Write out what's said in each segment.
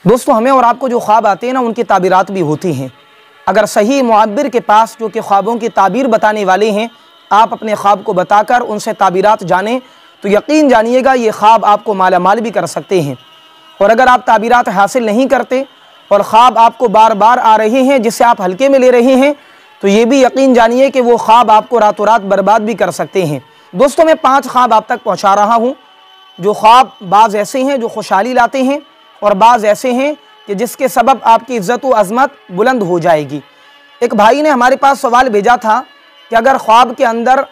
दोस्तों, हमें और आपको जो ख्वाब आते हैं ना, उनकी ताबीरात भी होती हैं। अगर सही मुअब्बिर के पास, जो कि ख्वाबों की ताबीर बताने वाले हैं, आप अपने ख्वाब को बताकर उनसे ताबीरात जानें तो यकीन जानिएगा ये ख्वाब आपको माला माल भी कर सकते हैं। और अगर आप ताबीरात हासिल नहीं करते और ख्वाब आपको बार बार आ रहे हैं जिससे आप हल्के में ले रहे हैं, तो ये भी यकीन जानिए कि वो ख्वाब आपको रातों रात बर्बाद भी कर सकते हैं। दोस्तों, मैं 5 ख्वाब आप तक पहुँचा रहा हूँ। जो ख्वाब बाज़ ऐसे हैं जो खुशहाली लाते हैं और बाज़ ऐसे हैं कि जिसके सबब आपकी इज़्ज़त व अज़मत बुलंद हो जाएगी। एक भाई ने हमारे पास सवाल भेजा था कि अगर ख्वाब के अंदर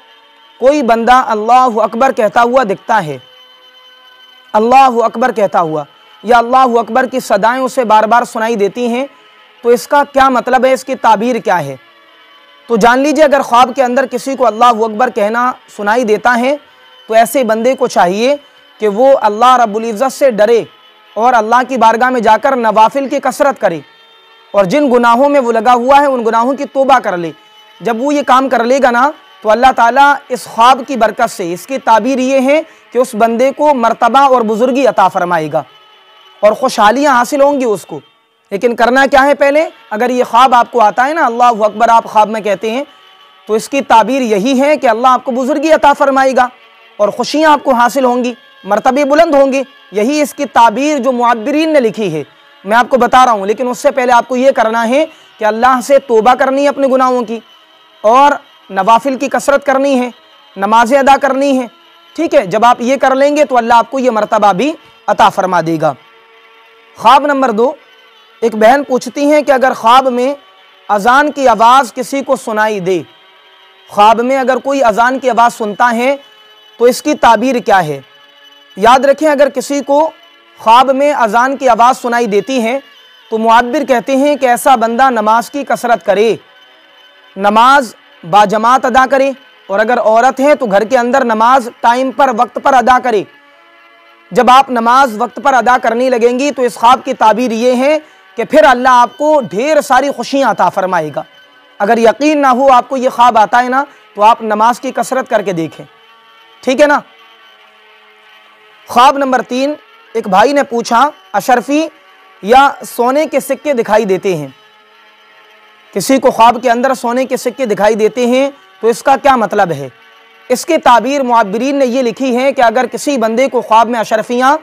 कोई बंदा अल्लाहु अकबर कहता हुआ दिखता है, अल्लाहु अकबर कहता हुआ, या अल्लाहु अकबर की सदाएं उसे बार बार सुनाई देती हैं, तो इसका क्या मतलब है, इसकी ताबीर क्या है। तो जान लीजिए, अगर ख्वाब के अंदर किसी को अल्लाहु अकबर कहना सुनाई देता है तो ऐसे बंदे को चाहिए कि वो अल्लाह रब्बुल इज़्ज़त से डरे और अल्लाह की बारगाह में जाकर नवाफिल की कसरत करे और जिन गुनाहों में वो लगा हुआ है उन गुनाहों की तौबा कर ले। जब वो ये काम कर लेगा ना, तो अल्लाह ताला इस ख्वाब की बरकत से, इसकी ताबीर ये है कि उस बंदे को मर्तबा और बुजुर्गी अता फरमाएगा और खुशहालियाँ हासिल होंगी उसको। लेकिन करना क्या है, पहले अगर ये ख्वाब आपको आता है ना, अल्लाहु अकबर आप ख्वाब में कहते हैं, तो इसकी ताबीर यही है कि अल्लाह आपको बुजुर्गी अता फरमाएगा और खुशियाँ आपको हासिल होंगी, मर्तबे बुलंद होंगे। यही इसकी ताबीर जो मुअब्बिरीन ने लिखी है, मैं आपको बता रहा हूँ। लेकिन उससे पहले आपको ये करना है कि अल्लाह से तौबा करनी है अपने गुनाहों की और नवाफिल की कसरत करनी है, नमाज़ें अदा करनी है। ठीक है, जब आप ये कर लेंगे तो अल्लाह आपको ये मर्तबा भी अता फरमा देगा। ख्वाब नंबर 2, एक बहन पूछती हैं कि अगर ख्वाब में अजान की आवाज़ किसी को सुनाई दे, ख्वाब में अगर कोई अजान की आवाज़ सुनता है तो इसकी ताबीर क्या है। याद रखें, अगर किसी को ख्वाब में अजान की आवाज़ सुनाई देती है तो मुअब्बिर कहते हैं कि ऐसा बंदा नमाज की कसरत करे, नमाज बाजमात अदा करे, और अगर औरत है तो घर के अंदर नमाज टाइम पर, वक्त पर अदा करे। जब आप नमाज वक्त पर अदा करने लगेंगी तो इस ख्वाब की ताबीर ये है कि फिर अल्लाह आपको ढेर सारी खुशियाँ अता फरमाएगा। अगर यकीन ना हो आपको ये ख्वाब आता है ना, तो आप नमाज की कसरत करके देखें। ठीक है ना। ख्वाब नंबर 3, एक भाई ने पूछा, अशरफी या सोने के सिक्के दिखाई देते हैं। किसी को ख्वाब के अंदर सोने के सिक्के दिखाई देते हैं तो इसका क्या मतलब है। इसकी ताबीर मुअब्बिरीन ने ये लिखी है कि अगर किसी बंदे को ख्वाब में अशरफियाँ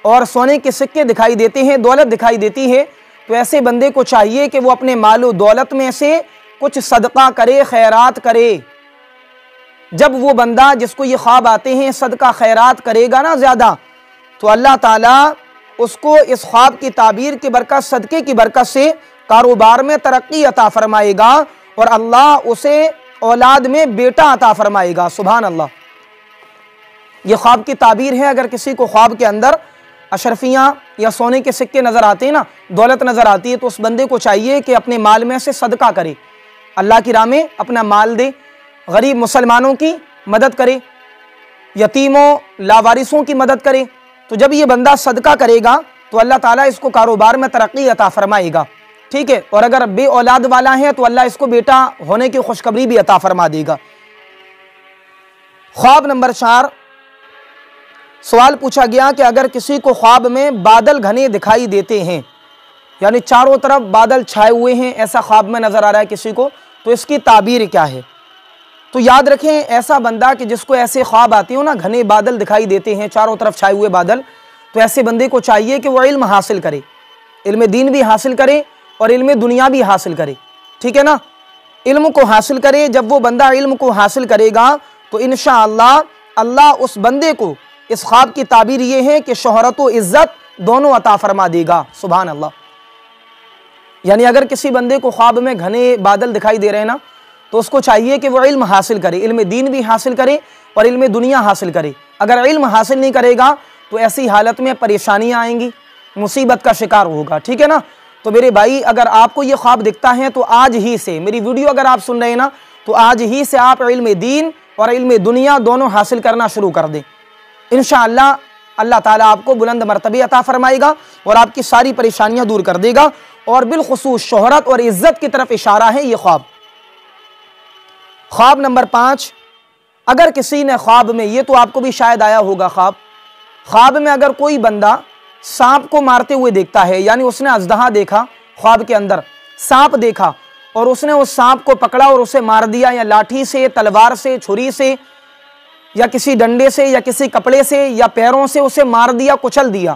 और सोने के सिक्के दिखाई देते हैं, दौलत दिखाई देती है, तो ऐसे बंदे को चाहिए कि वो अपने मालो दौलत में से कुछ सदका करे, खैरात करे। जब वो बंदा जिसको ये ख्वाब आते हैं सदका खैरात करेगा ना ज़्यादा, तो अल्लाह ताला उसको इस ख्वाब की ताबीर की बरकत, सदक़े की बरकत से कारोबार में तरक्की अता फरमाएगा और अल्लाह उसे औलाद में बेटा अता फरमाएगा। सुभान अल्लाह। ये ख्वाब की ताबीर है। अगर किसी को ख्वाब के अंदर अशरफियाँ या सोने के सिक्के नज़र आते हैं ना, दौलत नज़र आती है, तो उस बंदे को चाहिए कि अपने माल में से सदका करे, अल्लाह की राह में अपना माल दे, गरीब मुसलमानों की मदद करे, यतीमों लावारिसों की मदद करे। तो जब ये बंदा सदका करेगा तो अल्लाह ताला इसको कारोबार में तरक्की अता फरमाएगा। ठीक है, और अगर बे औलाद वाला है तो अल्लाह इसको बेटा होने की खुशखबरी भी अता फरमा देगा। ख्वाब नंबर 4, सवाल पूछा गया कि अगर किसी को ख्वाब में बादल घने दिखाई देते हैं, यानी चारों तरफ बादल छाए हुए हैं, ऐसा ख्वाब में नजर आ रहा है किसी को, तो इसकी ताबीर क्या है। तो याद रखें, ऐसा बंदा कि जिसको ऐसे ख्वाब आते हो ना, घने बादल दिखाई देते हैं, चारों तरफ छाए हुए बादल, तो ऐसे बंदे को चाहिए कि वो इल्म हासिल करे, इल्म दीन भी हासिल करे और इल्म दुनिया भी हासिल करे। ठीक है ना, इल्म को हासिल करे। जब वो बंदा इल्म को हासिल करेगा तो इंशाअल्लाह अल्लाह उस बंदे को, इस ख्वाब की ताबीर ये है कि शोहरत व इज़्ज़त दोनों अता फरमा देगा। सुभान अल्लाह। यानी अगर किसी बंदे को ख्वाब में घने बादल दिखाई दे रहे हैं ना, तो उसको चाहिए कि वो इल्म हासिल करे, इल्म दीन भी हासिल करे और इल्म दुनिया हासिल करे। अगर इल्म हासिल नहीं करेगा तो ऐसी हालत में परेशानियाँ आएंगी, मुसीबत का शिकार होगा। ठीक है ना। तो मेरे भाई, अगर आपको ये ख्वाब दिखता है तो आज ही से, मेरी वीडियो अगर आप सुन रहे हैं ना, तो आज ही से आप इल्म दीन और इल्म दुनिया दोनों हासिल करना शुरू कर दें। इंशाअल्लाह अल्लाह ताला आपको बुलंद मर्तबे अता फरमाएगा और आपकी सारी परेशानियां दूर कर देगा। और बिलखुसूस शोहरत और इज़्ज़त की तरफ इशारा है ये ख्वाब। ख्वाब नंबर 5, अगर किसी ने ख्वाब में, ये तो आपको भी शायद आया होगा, ख्वाब में अगर कोई बंदा सांप को मारते हुए देखता है, यानी उसने अजदहा देखा, ख्वाब के अंदर सांप देखा और उसने उस सांप को पकड़ा और उसे मार दिया, या लाठी से, तलवार से, छुरी से, या किसी डंडे से, या किसी कपड़े से, या पैरों से उसे मार दिया, कुचल दिया।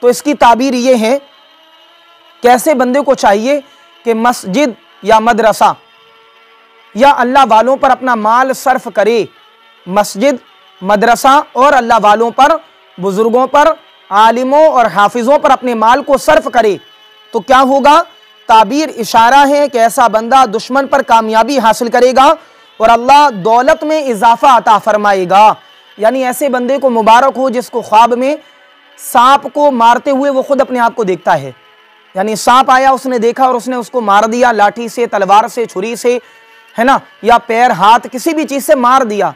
तो इसकी ताबीर ये है, कैसे बंदे को चाहिए कि मस्जिद या मदरसा या अल्लाह वालों पर अपना माल सर्फ करे। मस्जिद, मदरसा और अल्लाह वालों पर, बुजुर्गों पर, आलिमों और हाफिज़ों पर अपने माल को सर्फ करे तो क्या होगा? ताबीर इशारा है कि ऐसा बंदा दुश्मन पर कामयाबी हासिल करेगा और अल्लाह दौलत में इजाफा अता फरमाएगा। यानी ऐसे बंदे को मुबारक हो जिसको ख्वाब में सांप को मारते हुए वो खुद अपने आप को देखता है। यानी सांप आया, उसने देखा और उसने उसको मार दिया, लाठी से, तलवार से, छुरी से, है ना, या पैर, हाथ, किसी भी चीज़ से मार दिया,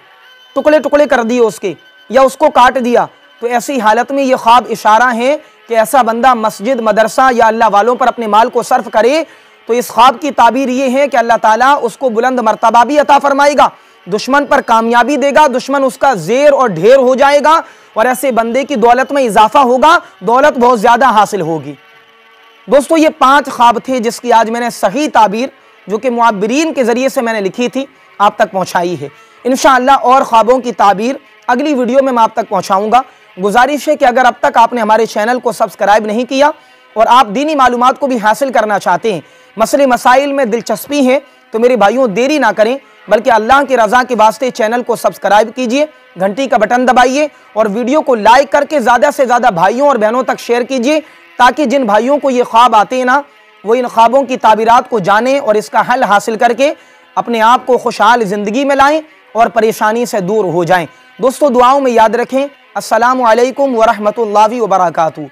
टुकड़े टुकड़े कर दिए उसके, या उसको काट दिया। तो ऐसी हालत में ये ख्वाब इशारा है कि ऐसा बंदा मस्जिद, मदरसा या अल्लाह वालों पर अपने माल को सर्फ करे तो इस ख्वाब की ताबीर ये है कि अल्लाह ताला उसको बुलंद मर्तबा भी अता फरमाएगा, दुश्मन पर कामयाबी देगा, दुश्मन उसका ज़ेर और ढेर हो जाएगा और ऐसे बंदे की दौलत में इजाफा होगा, दौलत बहुत ज़्यादा हासिल होगी। दोस्तों, ये 5 ख्वाब थे जिसकी आज मैंने सही ताबीर जो कि मुअब्बिरीन के ज़रिए से मैंने लिखी थी आप तक पहुँचाई है। इंशाअल्लाह और ख्वाबों की ताबीर अगली वीडियो में मैं आप तक पहुँचाऊँगा। गुजारिश है कि अगर अब तक आपने हमारे चैनल को सब्सक्राइब नहीं किया और आप दीनी मालूमात को भी हासिल करना चाहते हैं, मसले मसाइल में दिलचस्पी है, तो मेरे भाइयों देरी ना करें, बल्कि अल्लाह की रज़ा के वास्ते चैनल को सब्सक्राइब कीजिए, घंटी का बटन दबाइए और वीडियो को लाइक करके ज़्यादा से ज़्यादा भाइयों और बहनों तक शेयर कीजिए, ताकि जिन भाइयों को ये ख्वाब आते हैं ना, वो इन ख्वाबों की ताबीरात को जानें और इसका हल हासिल करके अपने आप को खुशहाल ज़िंदगी में लाएँ और परेशानी से दूर हो जाएँ। दोस्तों, दुआओं में याद रखें। अस्सलामु अलैकुम व रहमतुल्लाहि व बरकातुहू।